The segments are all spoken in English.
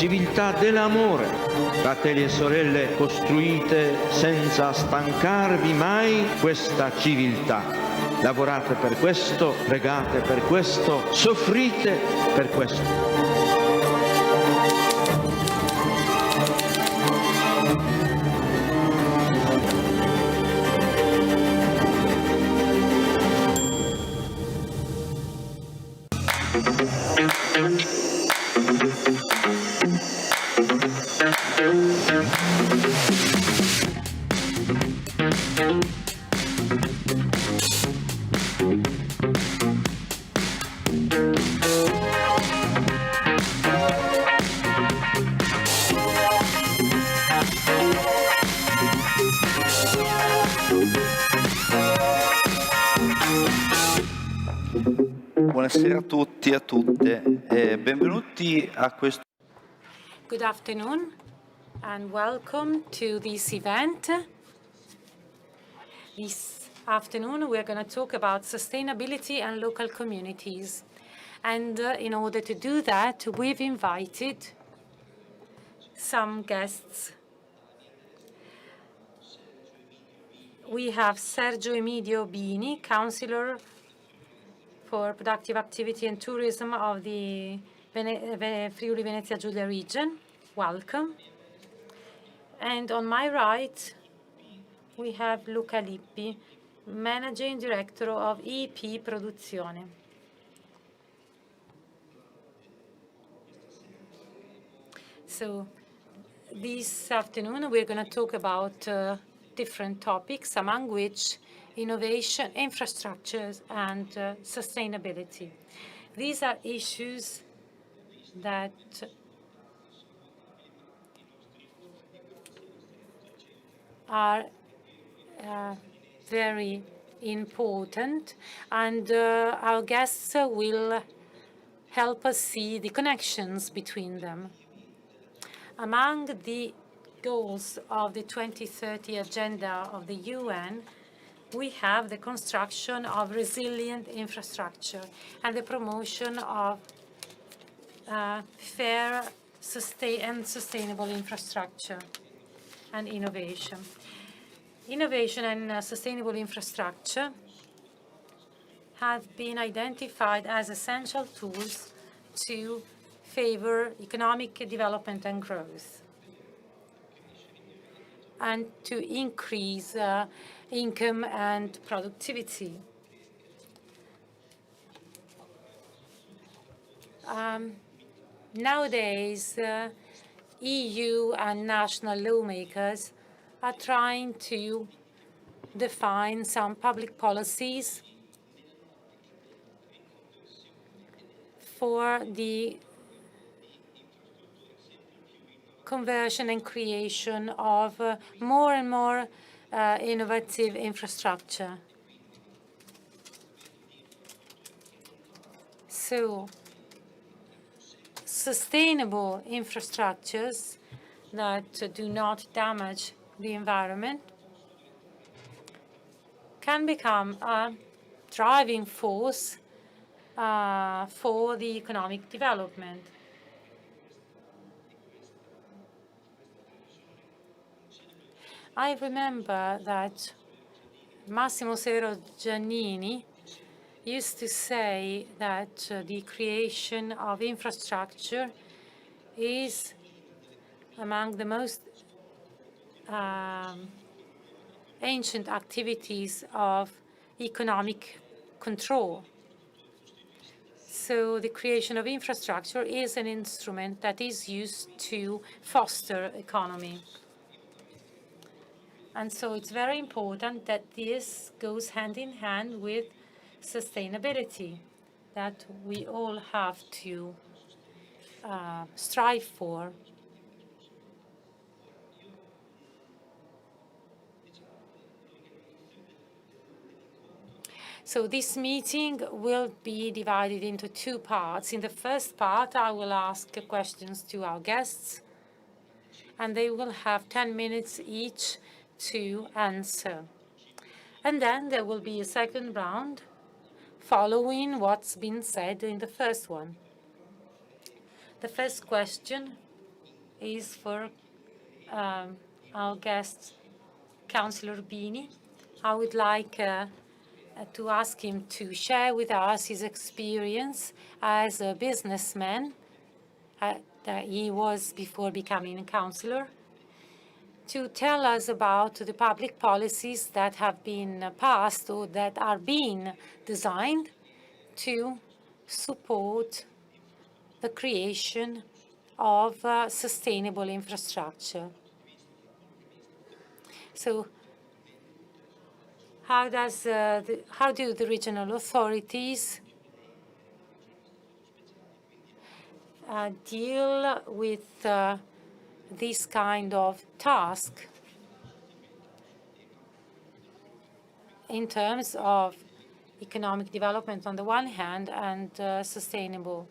civiltà dell'amore. Fratelli e sorelle, costruite senza stancarvi mai questa civiltà. Lavorate per questo, pregate per questo, soffrite per questo. Buonasera a tutti e a tutte e benvenuti a questo. Good afternoon and welcome to this event This afternoon, we're going to talk about sustainability and local communities. And in order to do that, we've invited some guests. We have Sergio Emidio Bini, Councillor for Productive Activity and Tourism of the Friuli Venezia Giulia region. Welcome. And on my right, we have Luca Alippi, Managing Director of EP Produzione. So this afternoon, we're going to talk about different topics, among which innovation, infrastructures, and sustainability. These are issues that are very important, and our guests will help us see the connections between them. Among the goals of the 2030 Agenda of the UN, we have the construction of resilient infrastructure and the promotion of fair and sustainable infrastructure and innovation. Innovation and sustainable infrastructure have been identified as essential tools to favor economic development and growth, and to increase income and productivity. Nowadays, EU and national lawmakers are trying to define some public policies for the conversion and creation of more and more innovative infrastructure. So, sustainable infrastructures that do not damage the environment can become a driving force for the economic development. I remember that Massimo Severo Giannini used to say that the creation of infrastructure is among the most ancient activities of economic control. So the creation of infrastructure is an instrument that is used to foster economy. And so it's very important that this goes hand in hand with sustainability that we all have to strive for. So this meeting will be divided into two parts. In the first part, I will ask questions to our guests, and they will have 10 minutes each to answer. And then there will be a second round following what's been said in the first one. The first question is for our guest, Councillor Bini. I would like to ask him to share with us his experience as a businessman that he was before becoming a councillor, to tell us about the public policies that have been passed or that are being designed to support the creation of sustainable infrastructure. So how do the regional authorities deal with this kind of task in terms of economic development on the one hand and sustainability?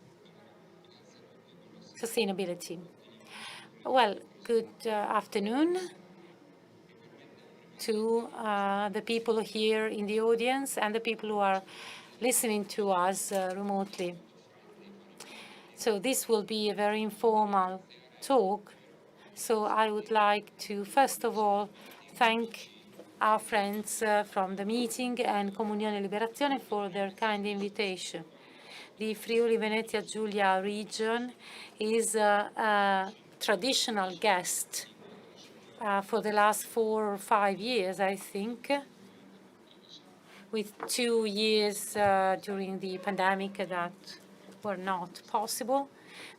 Well, good afternoon to the people here in the audience and the people who are listening to us remotely. So this will be a very informal talk. So I would like to, first of all, thank our friends from the meeting and Comunione Liberazione for their kind invitation. The Friuli Venezia Giulia region is a traditional guest for the last 4 or 5 years, I think, with 2 years during the pandemic that were not possible.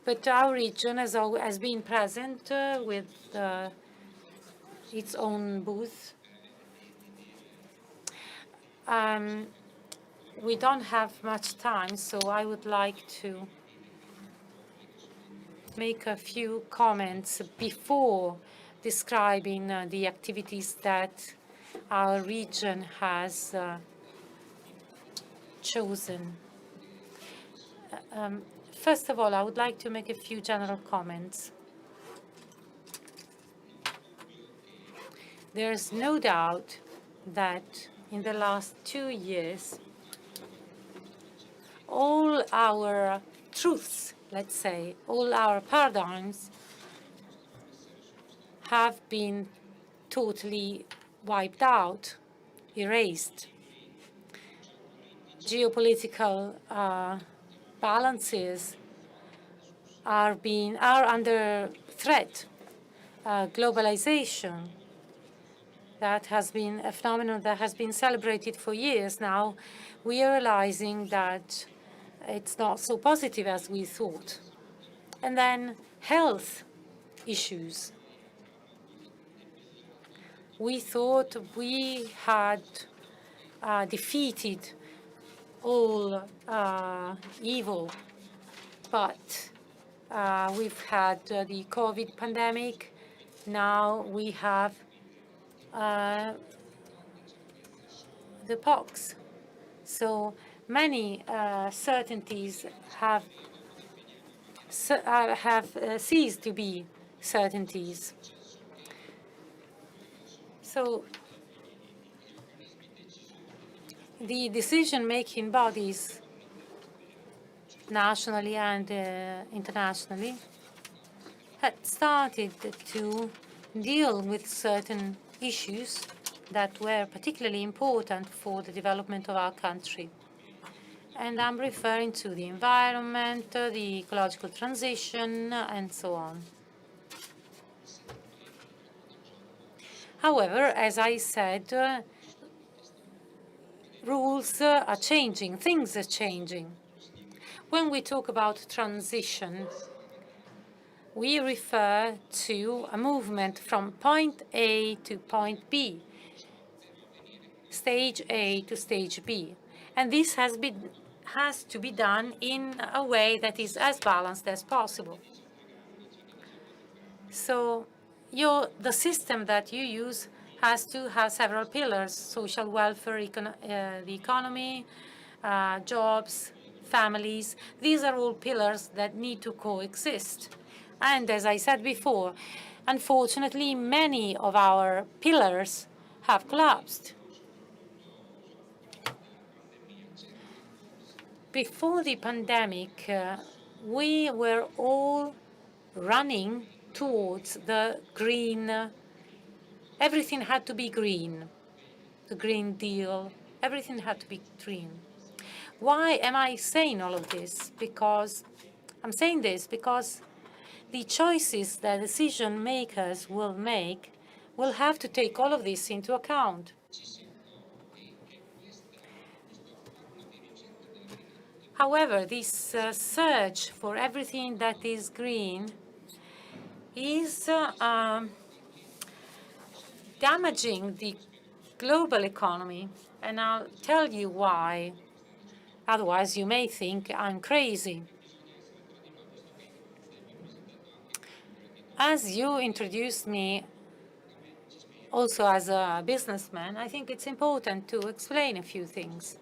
But our region has been present with its own booth. We don't have much time, so I would like to make a few comments before describing the activities that our region has chosen. First of all, I would like to make a few general comments. There's no doubt that in the last 2 years, all our truths, let's say, all our paradigms have been totally wiped out, erased. Geopolitical balances are under threat. Globalization, that has been a phenomenon that has been celebrated for years now, we are realizing that it's not so positive as we thought. And then health issues. We thought we had defeated all evil, but we've had the COVID pandemic. Now we have the pox. So many certainties have ceased to be certainties. So the decision-making bodies, nationally and internationally, had started to deal with certain issues that were particularly important for the development of our country. And I'm referring to the environment, the ecological transition, and so on. However, as I said, rules are changing, things are changing. When we talk about transition, we refer to a movement from point A to point B, stage A to stage B. And this has to be done in a way that is as balanced as possible. So the system that you use has to have several pillars: social welfare, the economy, jobs, families. These are all pillars that need to coexist. And as I said before, unfortunately, many of our pillars have collapsed. Before the pandemic, we were all running towards the green. Everything had to be green. The Green Deal, everything had to be green. Why am I saying all of this? I'm saying this because the choices that decision makers will make will have to take all of this into account. However, this search for everything that is green is damaging the global economy, and I'll tell you why. Otherwise, you may think I'm crazy. As you introduced me also as a businessman, I think it's important to explain a few things.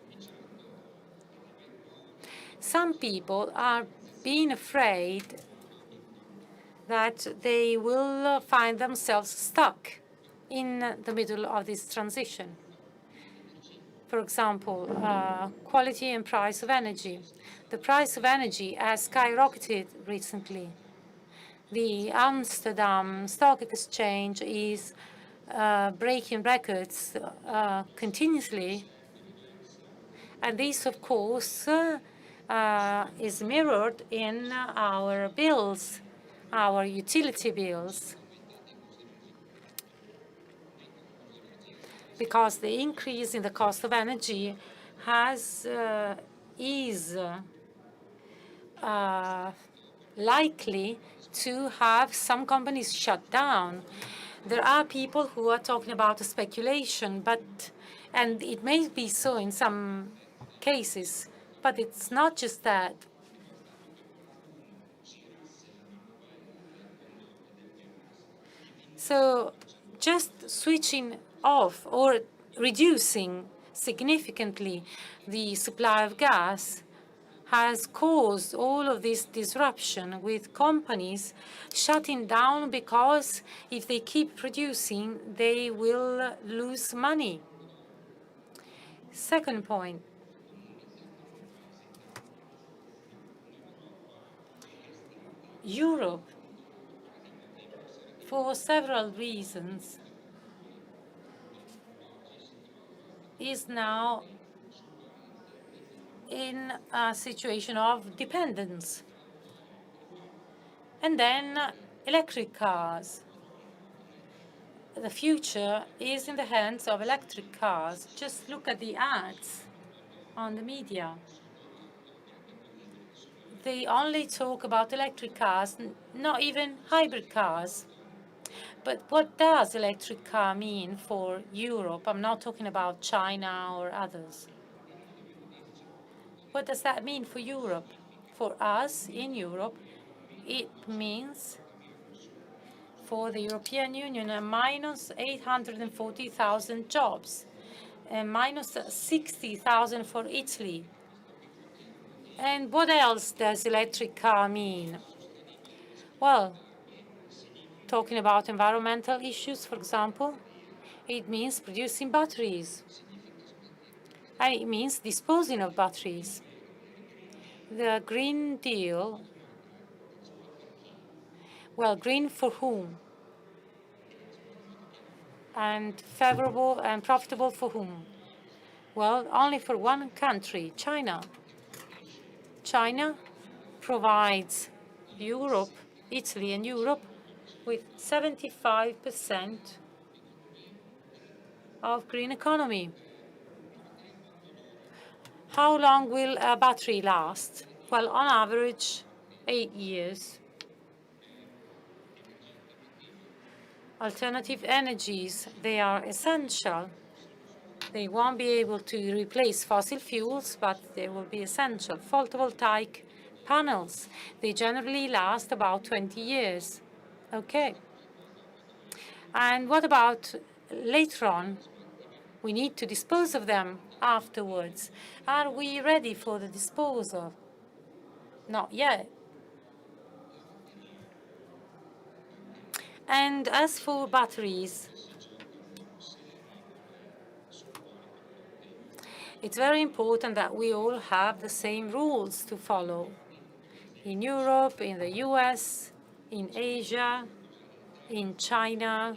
Some people are being afraid that they will find themselves stuck in the middle of this transition. For example, quality and price of energy. The price of energy has skyrocketed recently. The Amsterdam Stock Exchange is breaking records continuously. And this, of course, is mirrored in our bills, our utility bills. Because the increase in the cost of energy is likely to have some companies shut down. There are people who are talking about a speculation, and it may be so in some cases, but it's not just that. So just switching off or reducing significantly the supply of gas has caused all of this disruption, with companies shutting down because if they keep producing, they will lose money. Second point. Europe, for several reasons, is now in a situation of dependence. And then electric cars. The future is in the hands of electric cars. Just look at the ads on the media. They only talk about electric cars, not even hybrid cars. But what does electric car mean for Europe? I'm not talking about China or others. What does that mean for Europe? For us in Europe, it means for the European Union a minus 840,000 jobs, and minus 60,000 for Italy. And what else does electric car mean? Well, talking about environmental issues, for example, it means producing batteries. And it means disposing of batteries. The Green Deal, well, green for whom? And favorable and profitable for whom? Well, only for one country, China. China provides Europe, Italy and Europe, with 75% of green economy. How long will a battery last? Well, on average, 8 years. Alternative energies, they are essential. They won't be able to replace fossil fuels, but they will be essential. Photovoltaic panels, they generally last about 20 years. Okay. And what about later on? We need to dispose of them afterwards. Are we ready for the disposal? Not yet. And as for batteries, it's very important that we all have the same rules to follow. In Europe, in the US, in Asia, in China.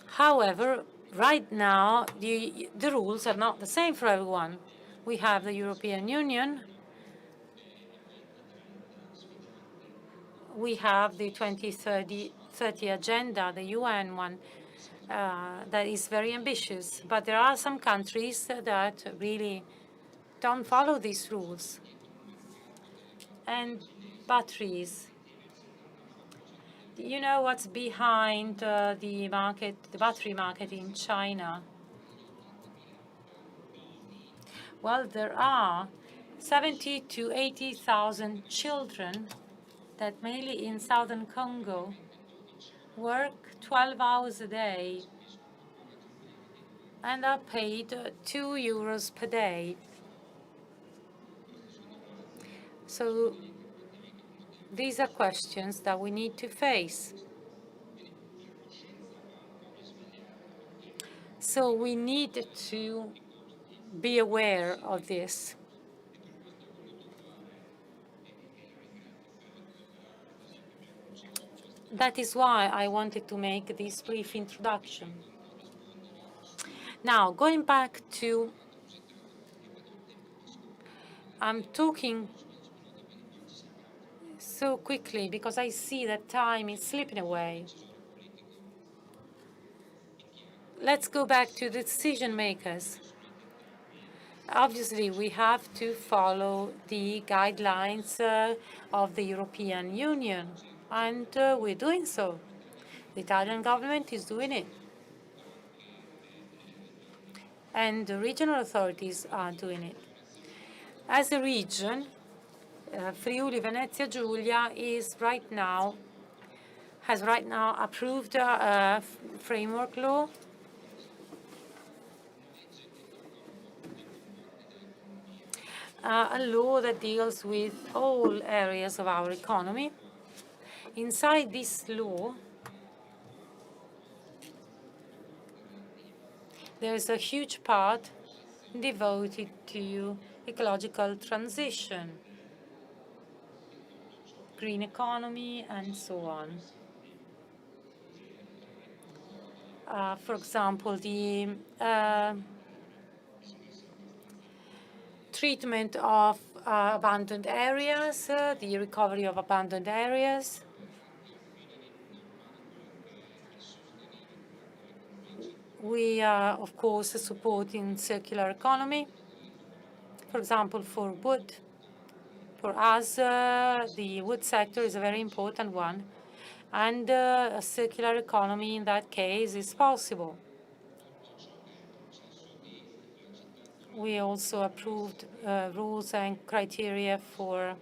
However, right now, the rules are not the same for everyone. We have the European Union. We have the 2030 agenda, the UN one, that is very ambitious. But there are some countries that really don't follow these rules. And batteries. You know what's behind the battery market in China? Well, there are 70 to 80,000 children that mainly in southern Congo work 12 hours a day and are paid 2 euros per day. So These are questions that we need to face. So we need to be aware of this. That is why I wanted to make this brief introduction. Now, going back to, I'm talking so quickly because I see that time is slipping away. Let's go back to the decision makers. Obviously, we have to follow the guidelines of the European Union, and we're doing so. The Italian government is doing it. And the regional authorities are doing it. As a region, Friuli, Venezia, Giulia has right now approved a framework law a law that deals with all areas of our economy. Inside this law, there is a huge part devoted to ecological transition, green economy, and so on. For example, the treatment of abandoned areas, the recovery of abandoned areas. We are, of course, supporting circular economy. For example, for wood. For us, the wood sector is a very important one. And a circular economy in that case is possible. We also approved rules and criteria for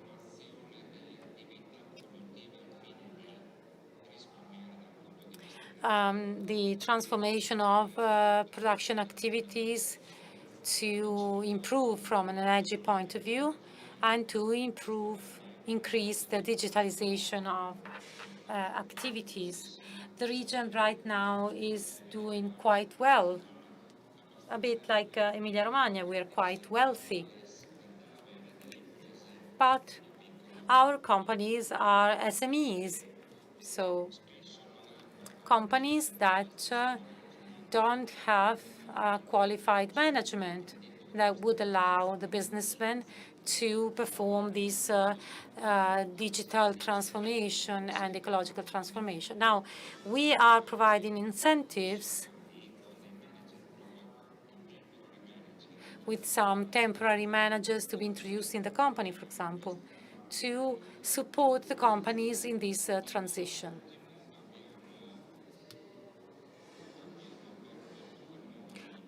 the transformation of production activities to improve from an energy point of view and to increase the digitalization of activities. The region right now is doing quite well. A bit like Emilia Romagna, we are quite wealthy. But our companies are SMEs, so companies that don't have qualified management that would allow the businessmen to perform this digital transformation and ecological transformation. Now, we are providing incentives with some temporary managers to be introduced in the company, for example, to support the companies in this transition.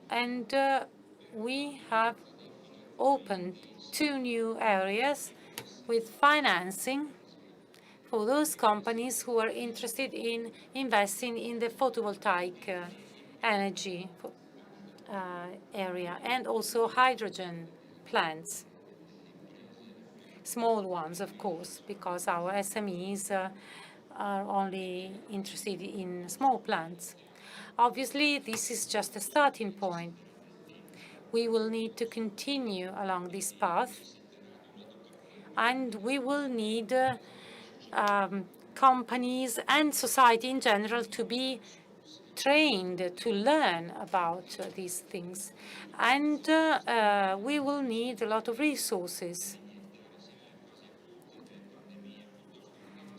And we have opened 2 new areas with financing for those companies who are interested in investing in the photovoltaic energy area and also hydrogen plants. Small ones, of course, because our SMEs are only interested in small plants. Obviously, this is just a starting point. We will need to continue along this path, and we will need companies and society in general to be trained to learn about these things. And we will need a lot of resources.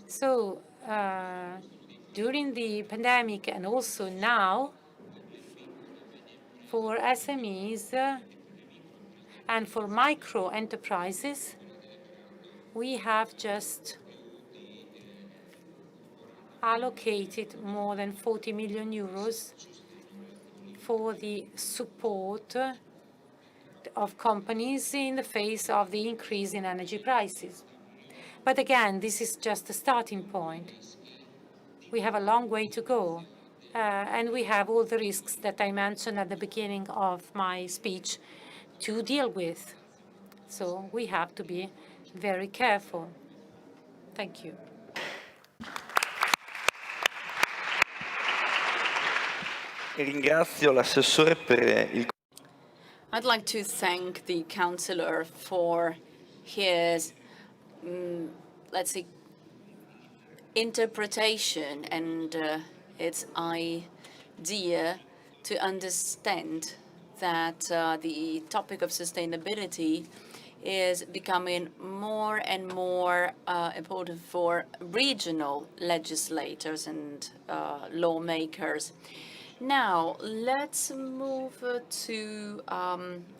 So during the pandemic and also now, for SMEs and for micro enterprises, we have just allocated more than 40 million euros for the support of companies in the face of the increase in energy prices. But again, this is just a starting point. We have a long way to go, and we have all the risks that I mentioned at the beginning of my speech to deal with. So we have to be very careful. Thank you. Ringrazio l'assessore per il I'd like to thank the councillor for his, let's say, interpretation and its idea to understand that the topic of sustainability is becoming more and more important for regional legislators and lawmakers. Now, let's move to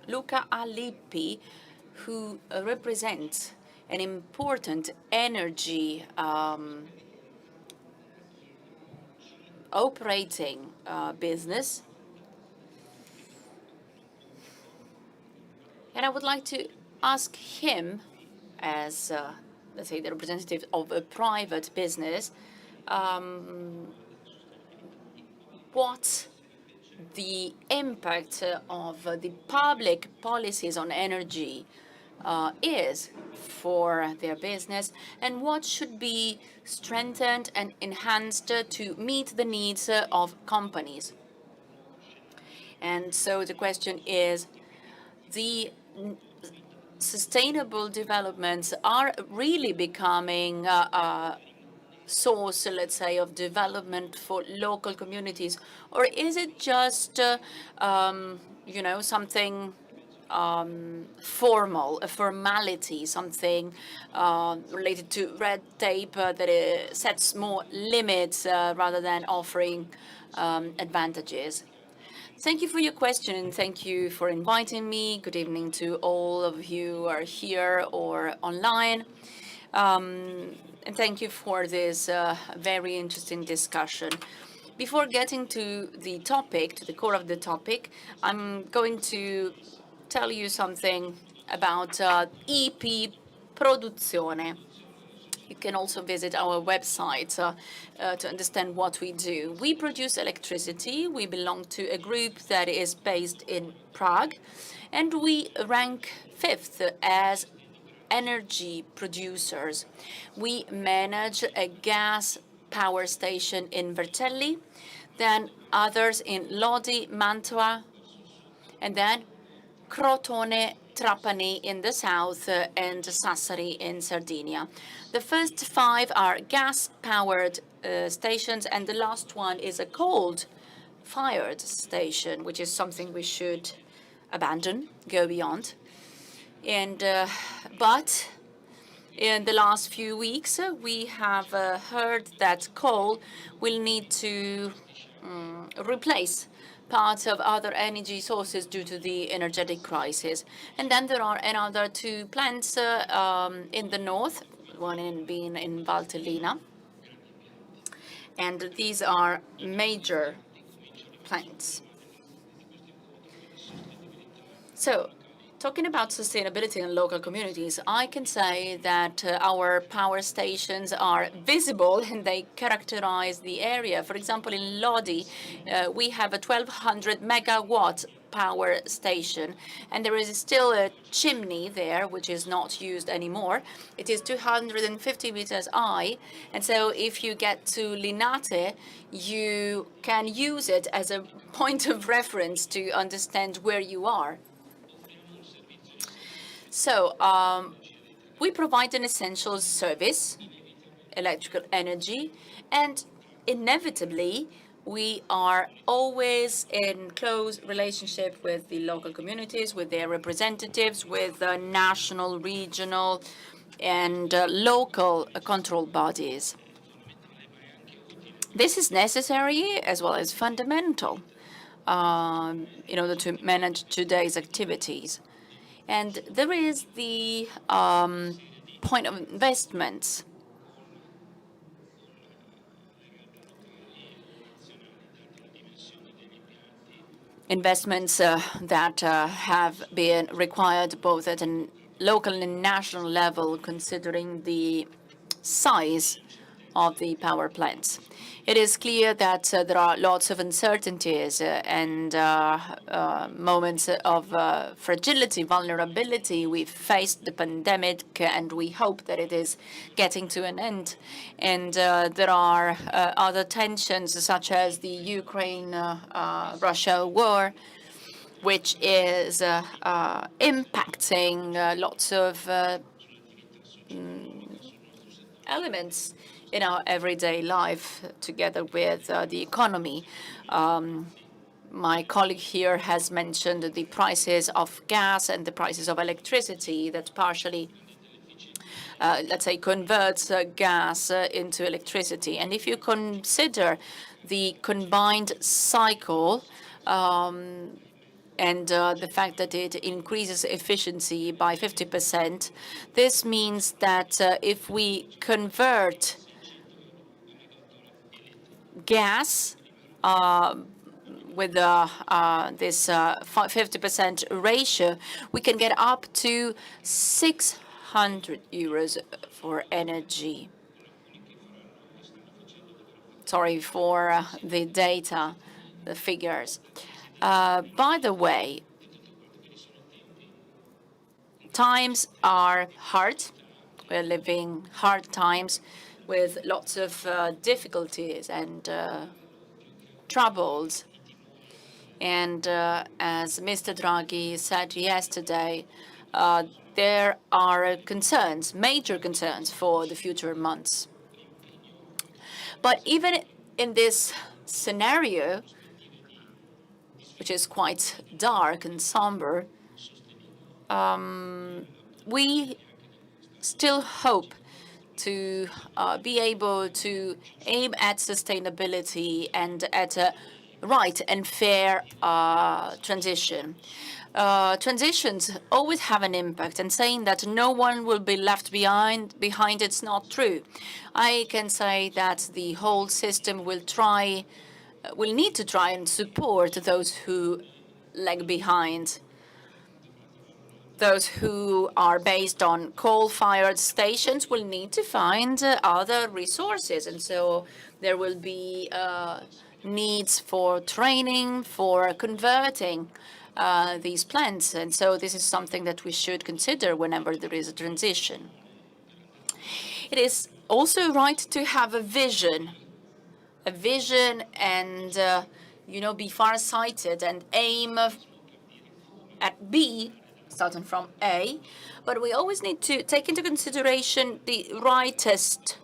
Luca Alippi, who represents an important energy operating business. And I would like to ask him, as, let's say, the representative of a private business, what the impact of the public policies on energy is for their business, and what should be strengthened and enhanced to meet the needs of companies. And so the question is, the sustainable developments are really becoming a source, let's say, of development for local communities, or is it just, you know, something formal, a formality, something related to red tape that sets more limits rather than offering advantages? Thank you for your question, and thank you for inviting me. Good evening to all of you who are here or online. And thank you for this very interesting discussion. Before getting to the topic, to the core of the topic, I'm going to tell you something about EP Produzione. You can also visit our website to understand what we do. We produce electricity. We belong to a group that is based in Prague, and we rank 5th as energy producers. We manage a gas power station in Vercelli, then others in Lodi, Mantua, and then Crotone, Trapani in the south, and Sassari in Sardinia. The first 5 are gas-powered stations, and the last one is a coal-fired station, which is something we should abandon, go beyond. And but in the last few weeks, we have heard that coal will need to replace part of other energy sources due to the energetic crisis. And then there are another 2 plants in the north, one being in Valtellina. And these are major plants. So, talking about sustainability in local communities, I can say that our power stations are visible and they characterize the area. For example, in Lodi, we have a 1,200 megawatt power station, and there is still a chimney there, which is not used anymore. It is 250 meters high, and so if you get to Linate, you can use it as a point of reference to understand where you are. So we provide an essential service, electrical energy, and inevitably we are always in close relationship with the local communities, with their representatives, with national, regional, and local control bodies. This is necessary as well as fundamental in order to manage today's activities. And there is the point of investments. Investments that have been required both at a local and national level, considering the size of the power plants. It is clear that there are lots of uncertainties and moments of fragility, vulnerability. We've faced the pandemic, and we hope that it is getting to an end. And there are other tensions, such as the Ukraine-Russia war, which is impacting lots of elements in our everyday life, together with the economy. My colleague here has mentioned the prices of gas and the prices of electricity that partially, let's say, converts gas into electricity. And if you consider the combined cycle, and the fact that it increases efficiency by 50%, this means that if we convert gas with this 50% ratio, we can get up to 600 euros for energy. Sorry for the data, the figures. By the way, times are hard. We're living hard times with lots of difficulties and troubles. And as Mr. Draghi said yesterday, there are concerns, major concerns for the future months. But even in this scenario, which is quite dark and somber, we still hope to be able to aim at sustainability and at a right and fair transition. Transitions always have an impact, and saying that no one will be left behind, it's not true. I can say that the whole system will need to try and support those who lag behind, those who are based on coal-fired stations will need to find other resources. And so there will be needs for training, for converting these plants. And so this is something that we should consider whenever there is a transition. It is also right to have a vision and, be far-sighted and aim at B, starting from A, but we always need to take into consideration the rightest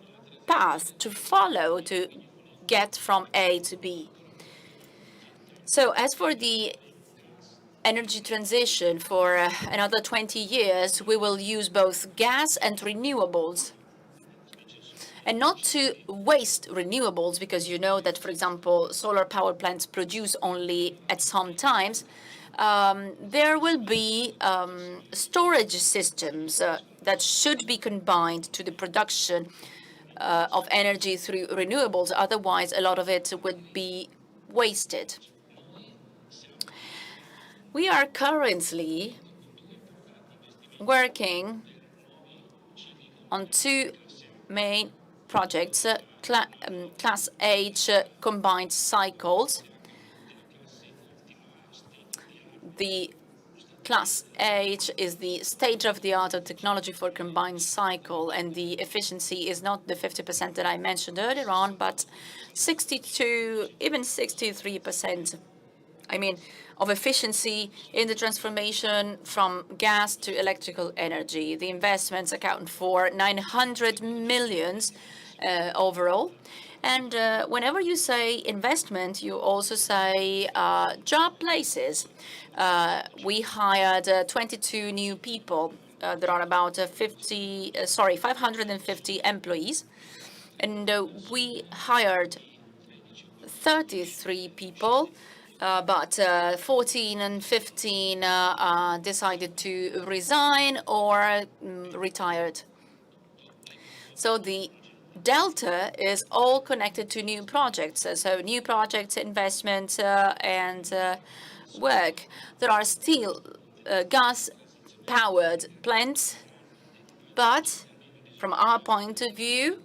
path to follow to get from A to B. So as for the energy transition, for another 20 years, we will use both gas and renewables. And not to waste renewables, because you know that, for example, solar power plants produce only at some times. There will be storage systems that should be combined to the production of energy through renewables. Otherwise, a lot of it would be wasted. We are currently working on two main projects, Class H combined cycles. The Class H is the state-of-the-art of technology for combined cycle, and the efficiency is not the 50% that I mentioned earlier on, but 62, even 63%. Of efficiency in the transformation from gas to electrical energy. The investments account for 900 millions overall. And whenever you say investment, you also say job places. We hired 22 new people. There are about 550 employees. And we hired 33 people. But 14 and 15 decided to resign or retired. So the delta is all connected to new projects. So new projects, investments, and work. There are still gas-powered plants, but from our point of view,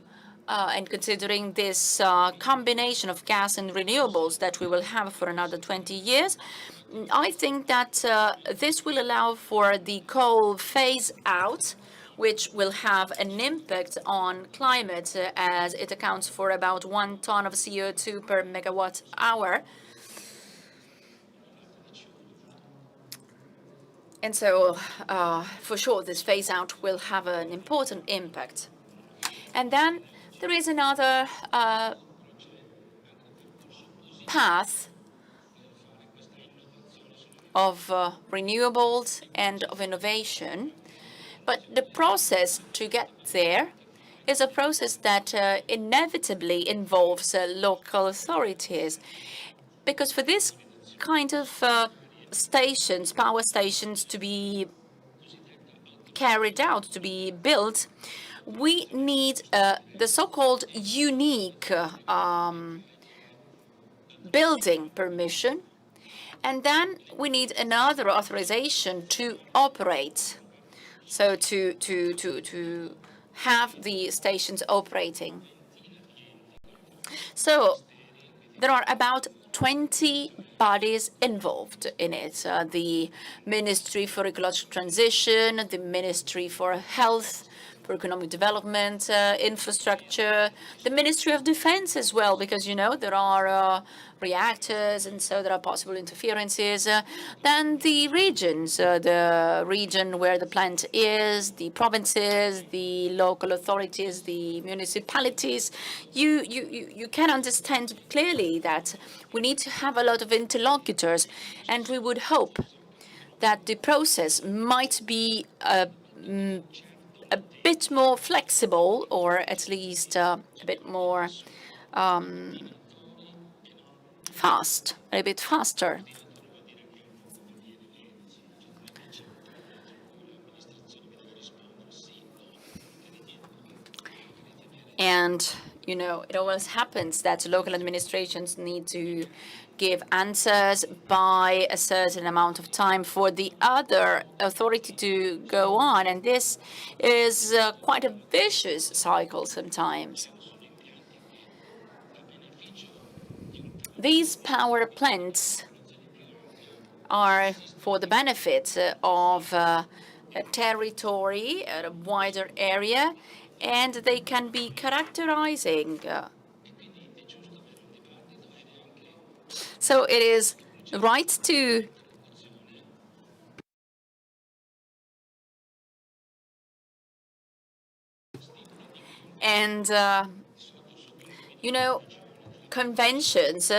and considering this combination of gas and renewables that we will have for another 20 years, I think that this will allow for the coal phase out, which will have an impact on climate as it accounts for about 1 ton of CO2 per megawatt hour. And so, for sure, this phase out will have an important impact. And then there is another path of renewables and of innovation. But the process to get there is a process that inevitably involves local authorities. Because for this kind of stations, power stations, to be carried out, to be built, we need the so-called unique building permission, and then we need another authorization to operate, so to have the stations operating. So there are about 20 bodies involved in it. The Ministry for Ecological Transition, the Ministry for Health, for Economic Development, Infrastructure, the Ministry of Defense as well, because, you know, there are reactors, and so there are possible interferences. Then the regions, the region where the plant is, the provinces, the local authorities, the municipalities. You can understand clearly that we need to have a lot of interlocutors, and we would hope that the process might be a bit more flexible, or at least a bit more a bit faster. And, you know, it always happens that local administrations need to give answers by a certain amount of time for the other authority to go on. And this is quite a vicious cycle sometimes. These power plants are for the benefit of a territory, a wider area, and they can be characterizing. So it is right to you know, conventions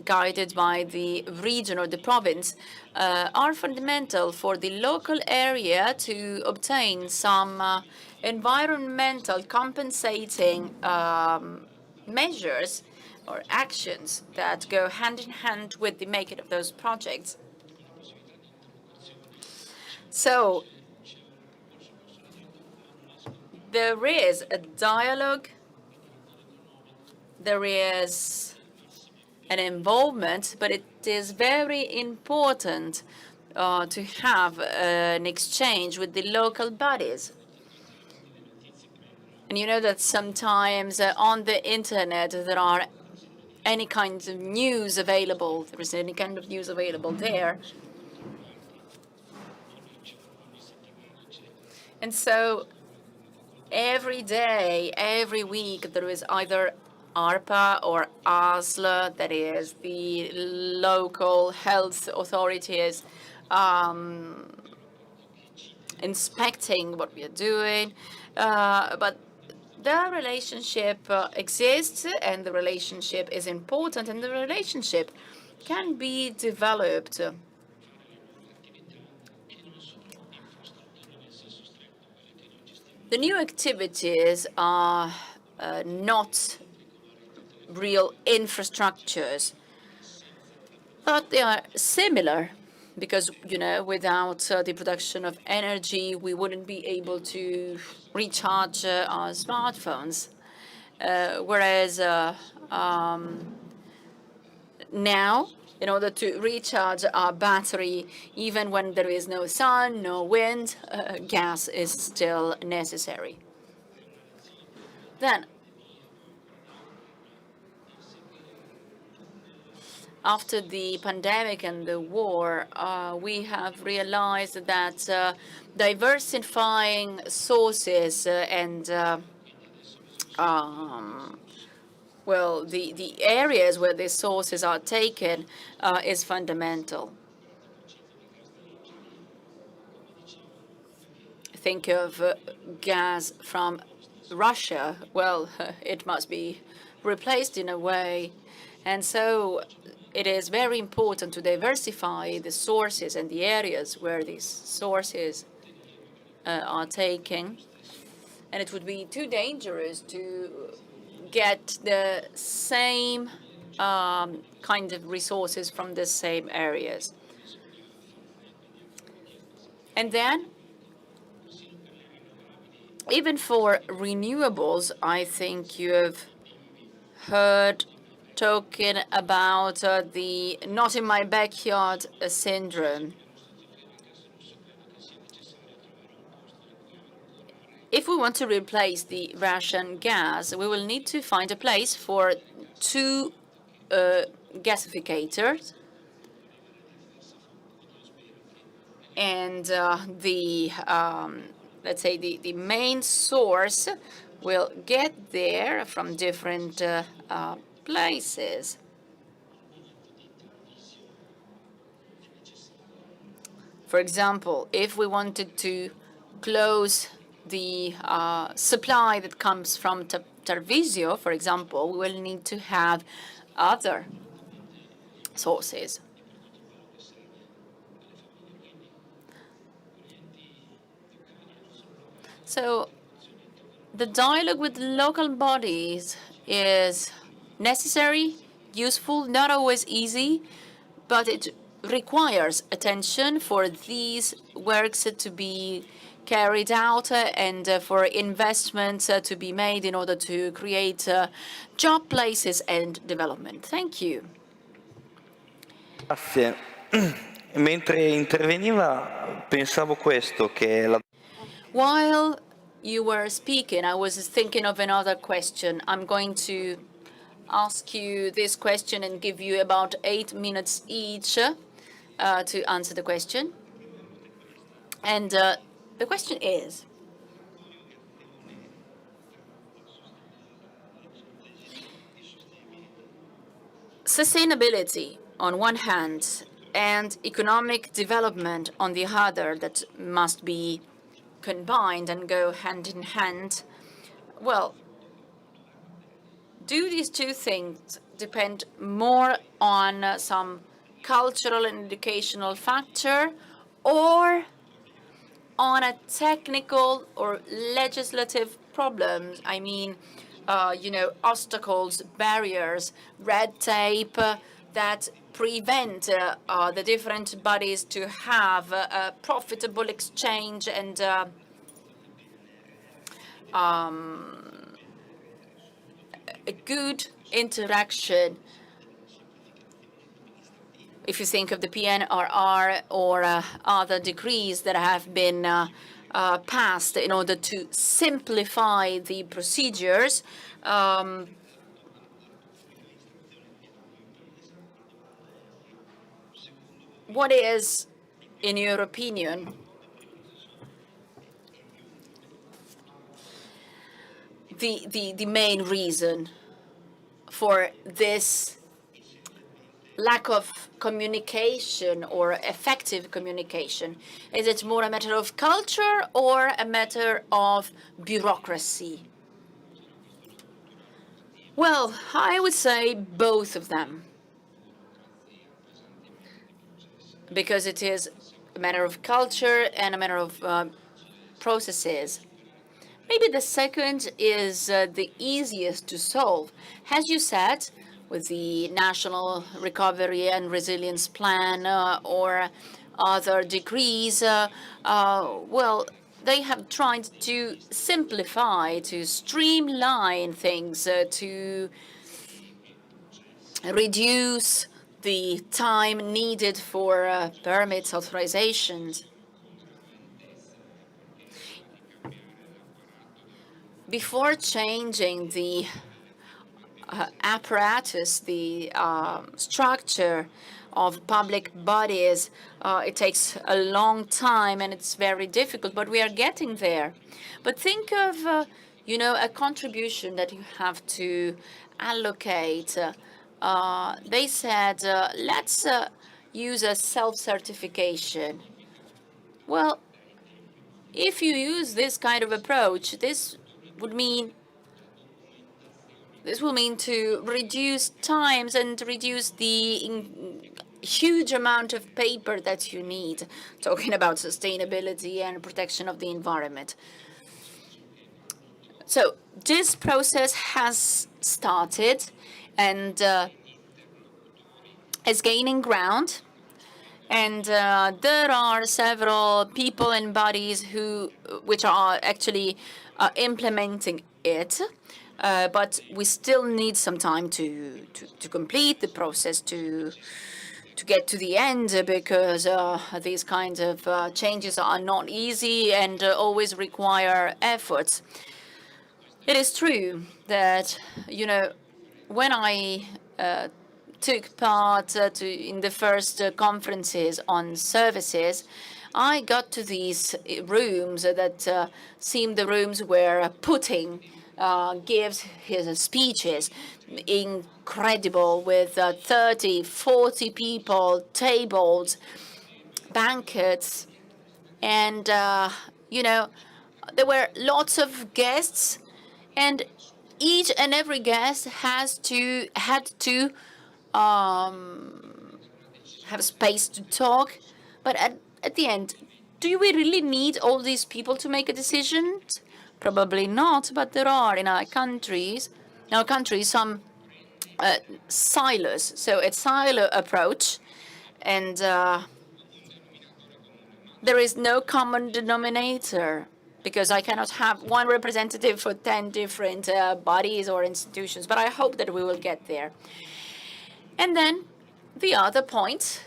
guided by the region or the province are fundamental for the local area to obtain some environmental compensating measures or actions that go hand in hand with the making of those projects. So there is a dialogue, there is an involvement, but it is very important to have an exchange with the local bodies. And you know that sometimes on the internet there are any kinds of news available. There is any kind of news available there. And so every day, every week, there is either ARPA or ASL, that is the local health authorities, inspecting what we are doing. But the relationship exists, and the relationship is important, and the relationship can be developed. The new activities are not real infrastructures, but they are similar because, you know, without the production of energy, we wouldn't be able to recharge our smartphones. Whereas now, in order to recharge our battery, even when there is no sun, no wind, gas is still necessary. Then after the pandemic and the war, we have realized that diversifying sources and well, the areas where these sources are taken is fundamental. Think of gas from Russia. Well, it must be replaced in a way. And so it is very important to diversify the sources and the areas where these sources are taken. And it would be too dangerous to get the same kind of resources from the same areas. And then, even for renewables, I think you have heard talking about the not in my backyard syndrome. If we want to replace the Russian gas, we will need to find a place for two gasificators. And let's say the main source will get there from different places. For example, if we wanted to close the supply that comes from Tarvisio, for example, we will need to have other sources. So the dialogue with local bodies is necessary, useful, not always easy, but it requires attention for these works to be carried out and for investments to be made in order to create job places and development. Thank you. Grazie. Mentre interveniva pensavo questo, che la... While you were speaking, I was thinking of another question. I'm going to ask you this question and give you about 8 minutes each to answer the question. And the question is, sustainability on one hand and economic development on the other that must be combined and go hand in hand. Well, do these two things depend more on some cultural and educational factor or on a technical or legislative problem? I mean, obstacles, barriers, red tape that prevent the different bodies to have a profitable exchange and a good interaction. If you think of the PNRR or other decrees that have been passed in order to simplify the procedures, what is, in your opinion, the main reason for this lack of communication or effective communication? Is it more a matter of culture or a matter of bureaucracy? Well, I would say both of them, because it is a matter of culture and a matter of processes. Maybe the second is the easiest to solve. As you said, with the National Recovery and Resilience Plan or other decrees, well, they have tried to simplify, to streamline things, to reduce the time needed for permits, authorizations. Before changing the apparatus, the structure of public bodies. It takes a long time and it's very difficult, but we are getting there. But think of, a contribution that you have to allocate. They said, let's use a self-certification. Well, if you use this kind of approach, this will mean to reduce times and reduce the huge amount of paper that you need, talking about sustainability and protection of the environment. So this process has started and is gaining ground. And there are several people and bodies which are actually implementing it. But we still need some time to complete the process, to get to the end, because these kinds of changes are not easy and always require efforts. It is true that, when I took part in the first conferences on services, I got to these rooms that seemed the rooms where Putin gives his speeches, incredible, with 30, 40 people, tables, banquets, and, there were lots of guests, and each and every guest had to have space to talk. But at the end, do we really need all these people to make a decision? Probably not, but there are in our country some silos. So a silo approach, and there is no common denominator, because I cannot have one representative for 10 different bodies or institutions. But I hope that we will get there. And then the other point,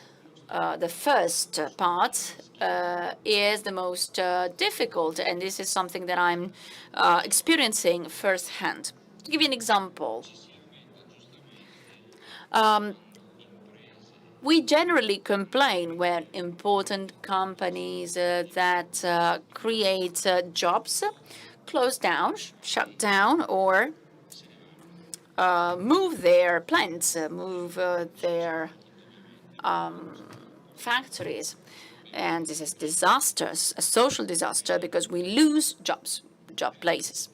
the first part, is the most difficult, and this is something that I'm experiencing firsthand. To give you an example, we generally complain when important companies that create jobs close down, shut down, or move their plants, move their factories. And this is disastrous, a social disaster, because we lose jobs, job places.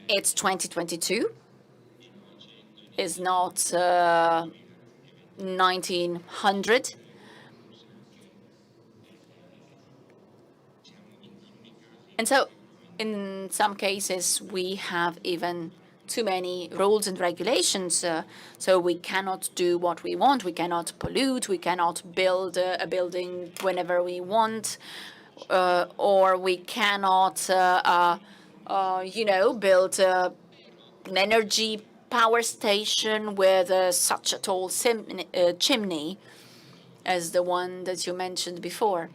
It's 2022. It's not 1900. And so in some cases, we have even too many rules and regulations, so we cannot do what we want. We cannot pollute. We cannot build a building whenever we want, or we cannot, build an energy power station with such a tall chimney as the one that you mentioned before.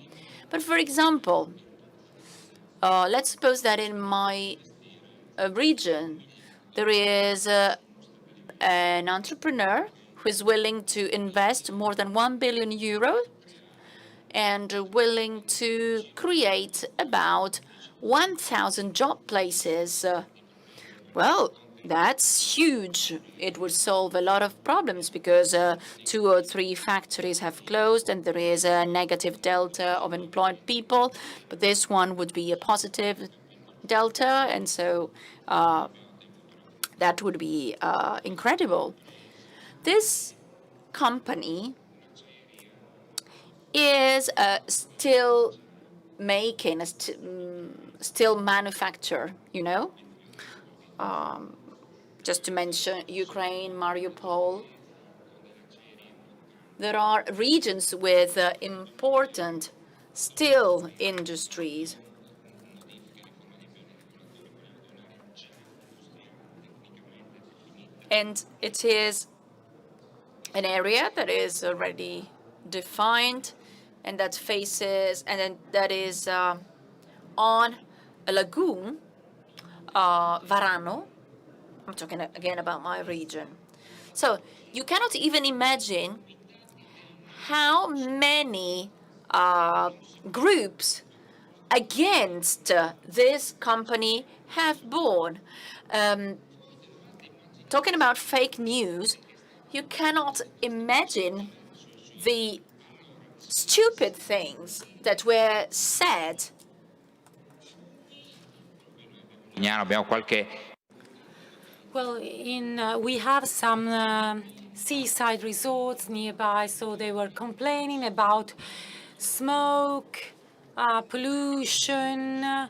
But for example, let's suppose that in my region, there is an entrepreneur who is willing to invest more than 1 billion euros and willing to create about 1,000 job places. Well, that's huge. It would solve a lot of problems, because 2 or 3 factories have closed and there is a negative delta of employed people. But this one would be a positive delta, and so that would be incredible. This company is still making, still manufacture, just to mention Ukraine, Mariupol. There are regions with important steel industries. And it is an area that is already defined, and that faces, and then that is on a lagoon, Varano, I'm talking again about my region. So you cannot even imagine how many groups against this company have born. Talking about fake news, you cannot imagine the stupid things that were said. Well, we have some seaside resorts nearby, so they were complaining about smoke, pollution,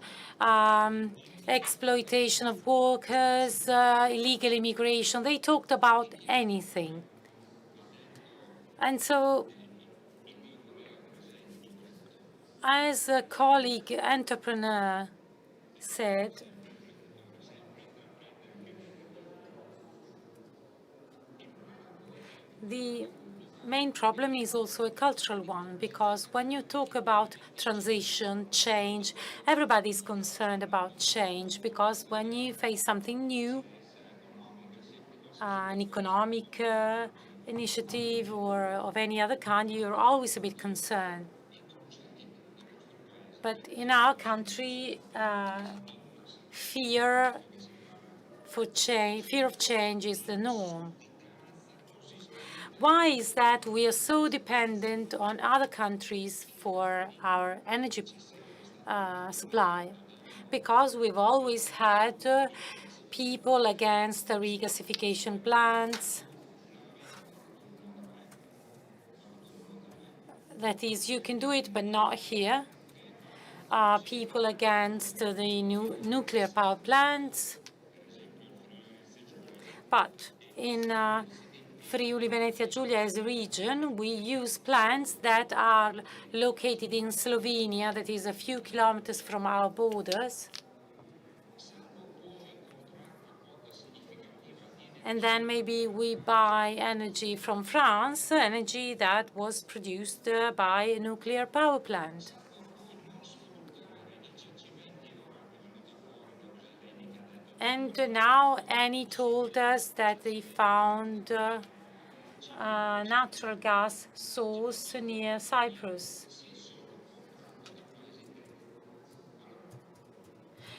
exploitation of workers, illegal immigration. They talked about anything. And so, as a colleague entrepreneur said, the main problem is also a cultural one, because when you talk about transition, change, everybody's concerned about change, because when you face something new, an economic initiative or of any other kind, you're always a bit concerned. But in our country, fear of change is the norm. Why is that we are so dependent on other countries for our energy supply? Because we've always had people against the regasification plants. That is, you can do it, but not here. People against the nuclear power plants. But in Friuli, Venezia, Giulia as a region, we use plants that are located in Slovenia, that is a few kilometers from our borders. And then maybe we buy energy from France, energy that was produced by a nuclear power plant. And now Eni told us that they found a natural gas source near Cyprus.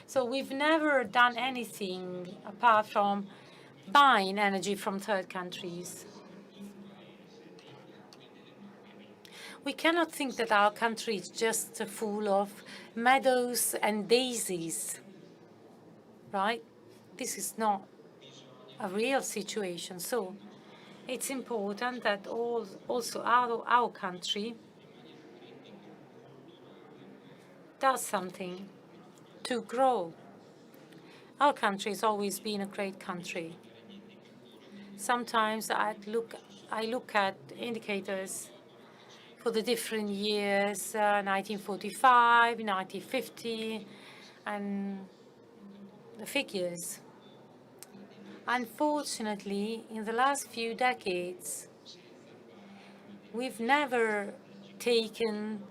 So we've never done anything apart from buying energy from third countries. We cannot think that our country is just full of meadows and daisies, right? This is not a real situation. So it's important that also our country does something to grow. Our country has always been a great country. Sometimes I look at indicators for the different years, 1945, 1950, and the figures. Unfortunately, in the last few decades, we've never taken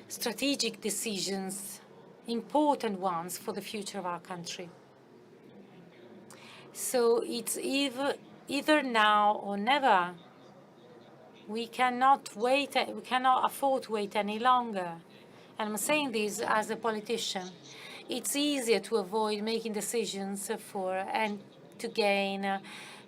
strategic decisions, important ones for the future of our country. So it's either now or never. We cannot wait. We cannot afford to wait any longer. And I'm saying this as a politician. It's easier to avoid making decisions and to gain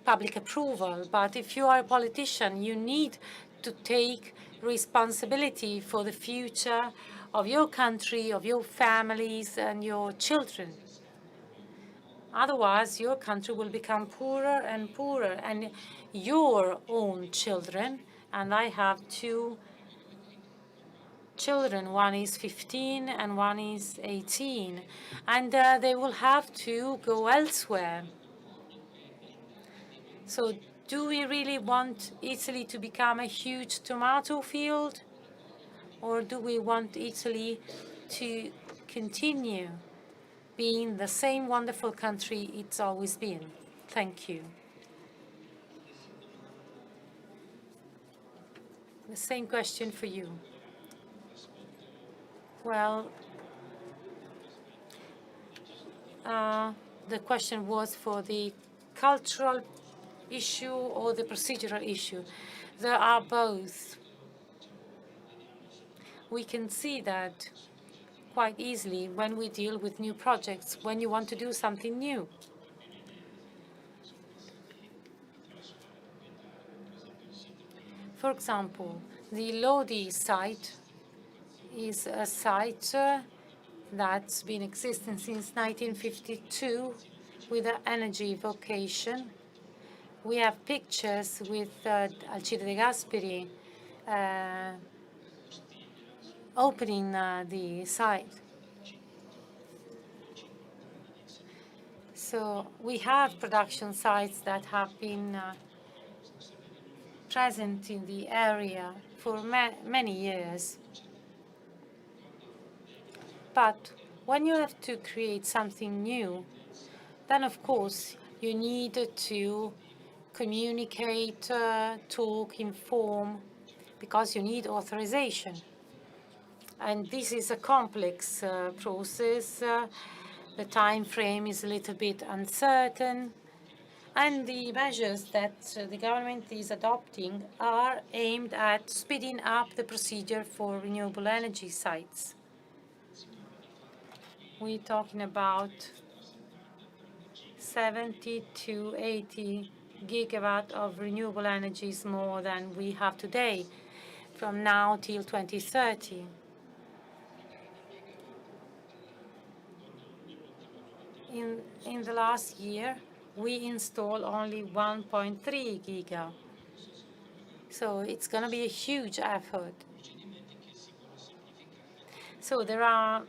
public approval. But if you are a politician, you need to take responsibility for the future of your country, of your families, and your children. Otherwise, your country will become poorer and poorer, and your own children, and I have two children, one is 15 and one is 18, and they will have to go elsewhere. So do we really want Italy to become a huge tomato field, or do we want Italy to continue being the same wonderful country it's always been? Thank you. The same question for you. Well, the question was for the cultural issue or the procedural issue. There are both. We can see that quite easily when we deal with new projects, when you want to do something new. For example, the Lodi site is a site that's been existing since 1952 with an energy vocation. We have pictures with Alcide De Gasperi opening the site. So we have production sites that have been present in the area for many years. But when you have to create something new, then of course you need to communicate, talk, inform, because you need authorization. And this is a complex process. The time frame is a little bit uncertain. And the measures that the government is adopting are aimed at speeding up the procedure for renewable energy sites. We're talking about 70 to 80 gigawatt of renewable energies more than we have today from now till 2030. In the last year, we installed only 1.3 giga. So it's going to be a huge effort. So there are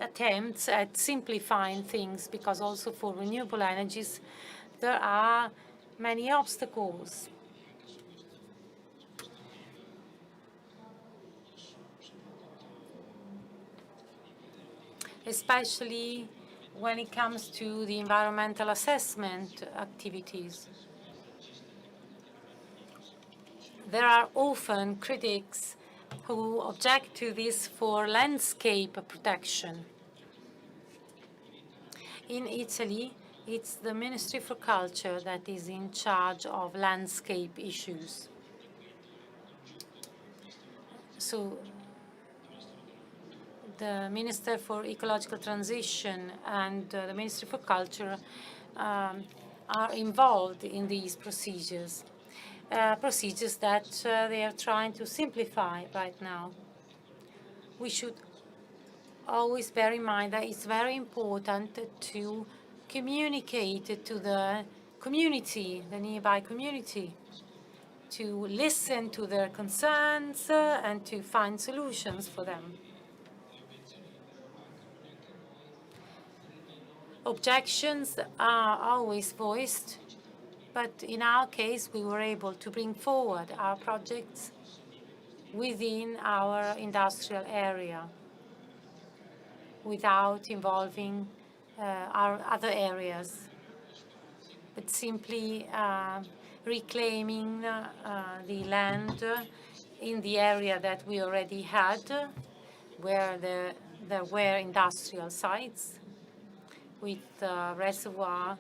attempts at simplifying things, because also for renewable energies, there are many obstacles. Especially when it comes to the environmental assessment activities. There are often critics who object to this for landscape protection. In Italy, it's the Ministry for Culture that is in charge of landscape issues. So the Minister for Ecological Transition and the Ministry for Culture are involved in these procedures. Procedures that they are trying to simplify right now. We should always bear in mind that it's very important to communicate to the community, the nearby community, to listen to their concerns and to find solutions for them. Objections are always voiced, but in our case, we were able to bring forward our projects within our industrial area without involving our other areas, but simply reclaiming the land in the area that we already had, where there were industrial sites with reservoir,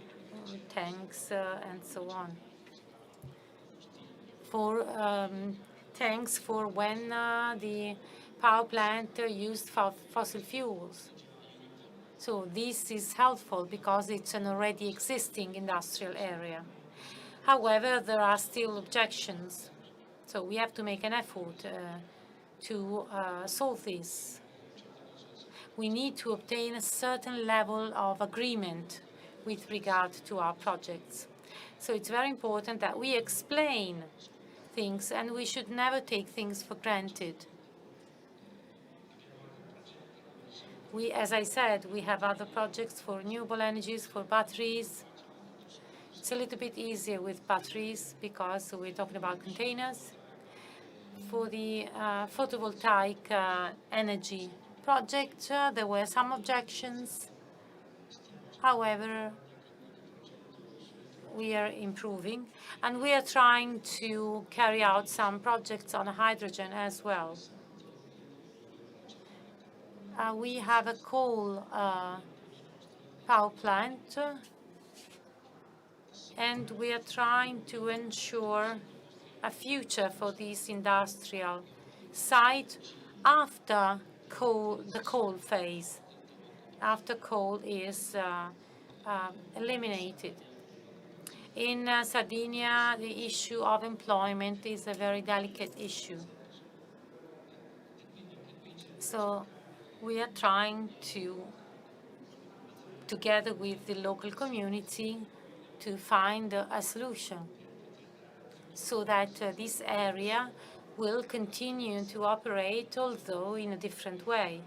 tanks, and so on. For tanks for when the power plant used fossil fuels. So this is helpful because it's an already existing industrial area. However, there are still objections. So we have to make an effort to solve this. We need to obtain a certain level of agreement with regard to our projects. So it's very important that we explain things, and we should never take things for granted. As I said, we have other projects for renewable energies, for batteries. It's a little bit easier with batteries because we're talking about containers. For the photovoltaic energy project, there were some objections. However, we are improving, and we are trying to carry out some projects on hydrogen as well. We have a coal power plant and we are trying to ensure a future for this industrial site after the coal phase, after coal is eliminated. In Sardinia, the issue of employment is a very delicate issue. So we are trying to, together with the local community, to find a solution so that this area will continue to operate, although in a different way.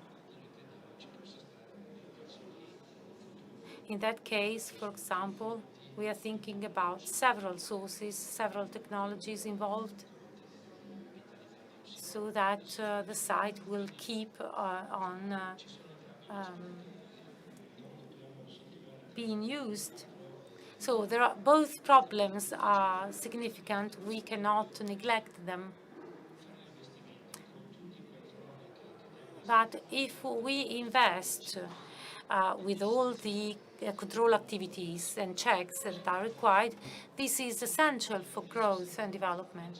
In that case, for example, we are thinking about several sources, several technologies involved, so that the site will keep on being used. So there are both problems are significant. We cannot neglect them. But if we invest with all the control activities and checks that are required, this is essential for growth and development.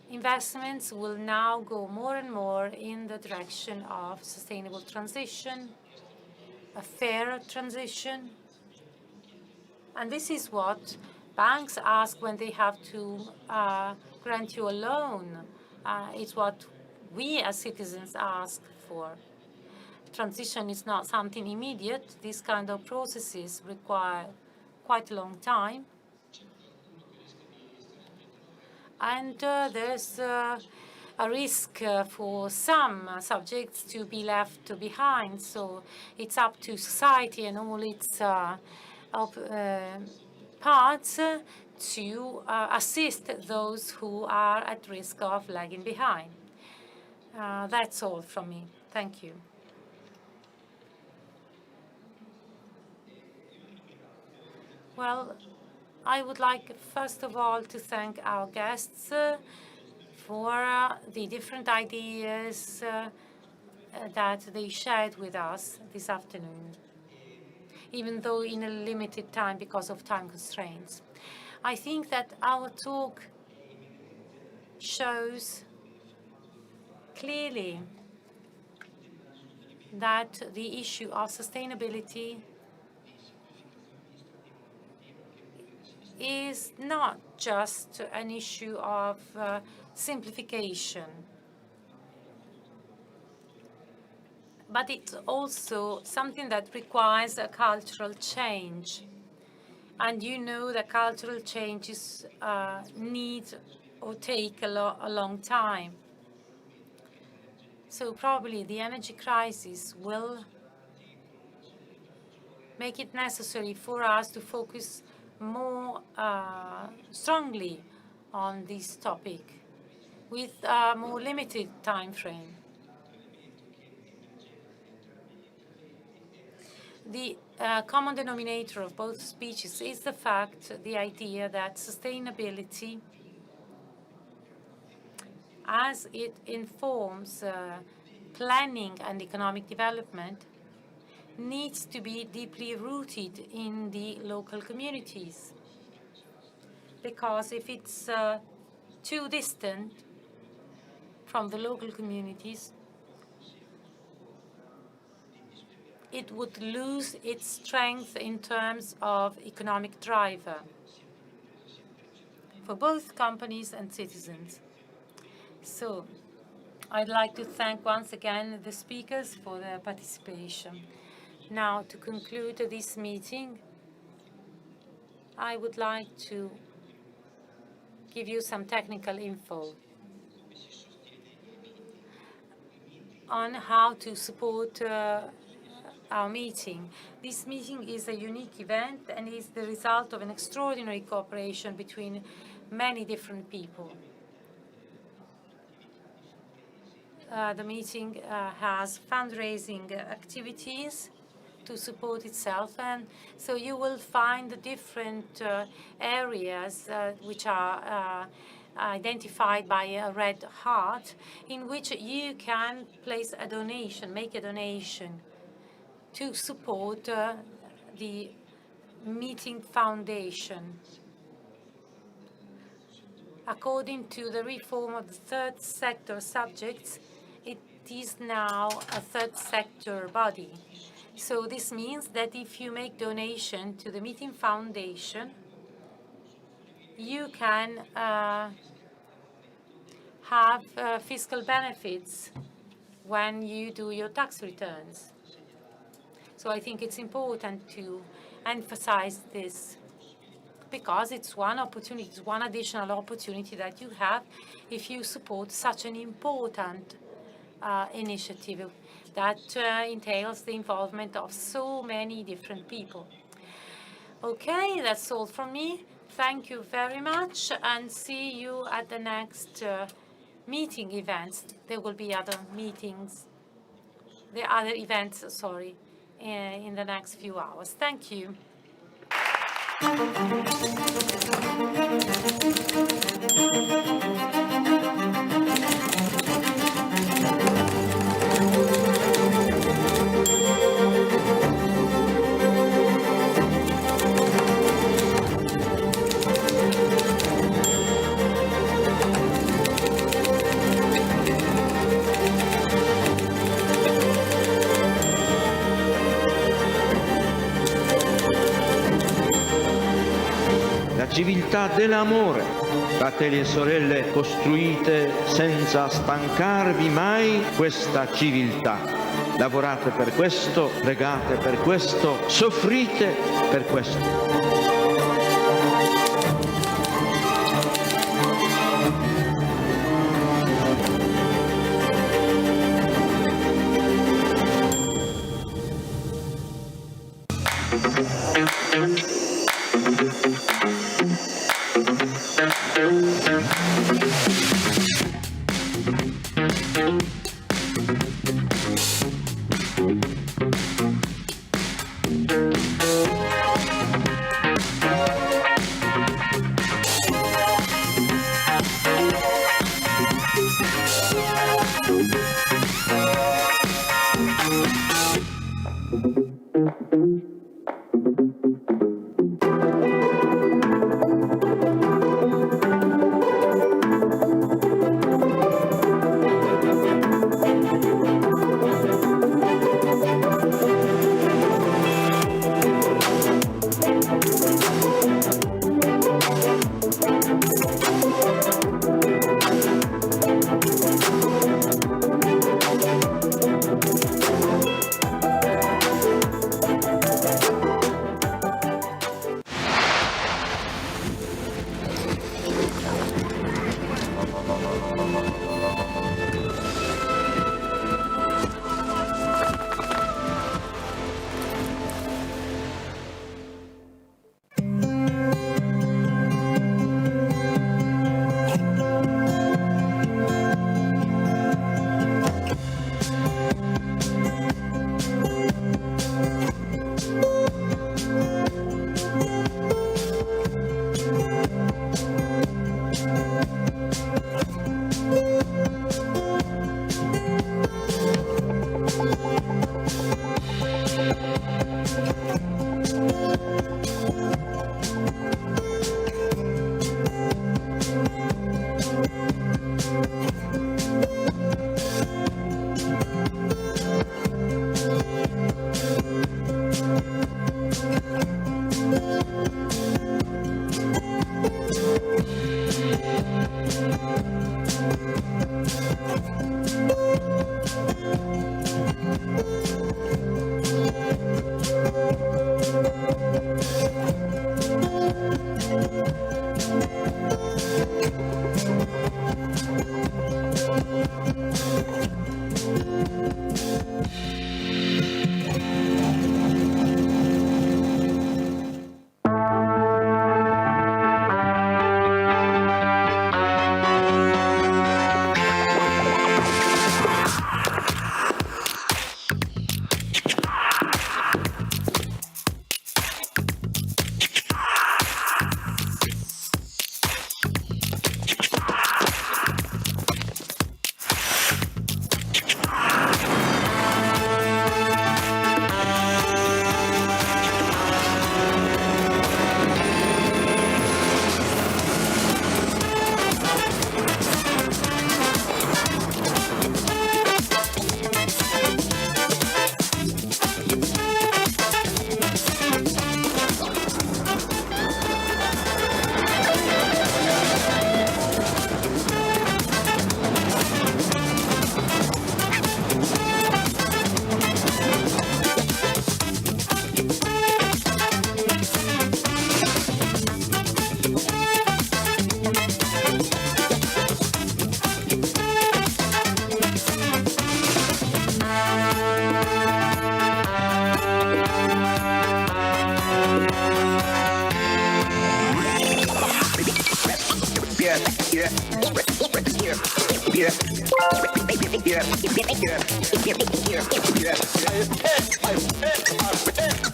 Investments will now go more and more in the direction of sustainable transition, a fair transition. And this is what banks ask when they have to grant you a loan. It's what we as citizens ask for. Transition is not something immediate. These kind of processes require quite a long time. And there's a risk for some subjects to be left behind. So it's up to society and all its parts to assist those who are at risk of lagging behind. That's all from me. Thank you. Well, I would like, first of all, to thank our guests for the different ideas that they shared with us this afternoon, even though in a limited time because of time constraints. I think that our talk shows clearly that the issue of sustainability is not just an issue of simplification, but it's also something that requires a cultural change. And you know that cultural changes need or take a long time. So probably the energy crisis will make it necessary for us to focus more strongly on this topic with a more limited time frame. The common denominator of both speeches is the fact, the idea that sustainability, as it informs planning and economic development, needs to be deeply rooted in the local communities. Because if it's too distant from the local communities, it would lose its strength in terms of economic driver for both companies and citizens. So I'd like to thank once again the speakers for their participation. Now, to conclude this meeting, I would like to give you some technical info on how to support our meeting. This meeting is a unique event and is the result of an extraordinary cooperation between many different people. The meeting has fundraising activities to support itself, and so you will find the different areas which are identified by a red heart, in which you can place a donation, make a donation to support the meeting foundation. According to the reform of the third sector subjects, it is now a third sector body. So this means that if you make donation to the meeting foundation, you can have fiscal benefits when you do your tax returns. So I think it's important to emphasize this, because it's one opportunity, it's one additional opportunity that you have if you support such an important initiative that entails the involvement of so many different people. Okay, that's all from me. Thank you very much, and see you at the next meeting events. There will be other meetings, the other events, sorry, in the next few hours. Thank you. Civiltà dell'amore, fratelli e sorelle, costruite senza stancarvi mai questa civiltà. Lavorate per questo, pregate per questo, soffrite per questo.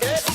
Yeah.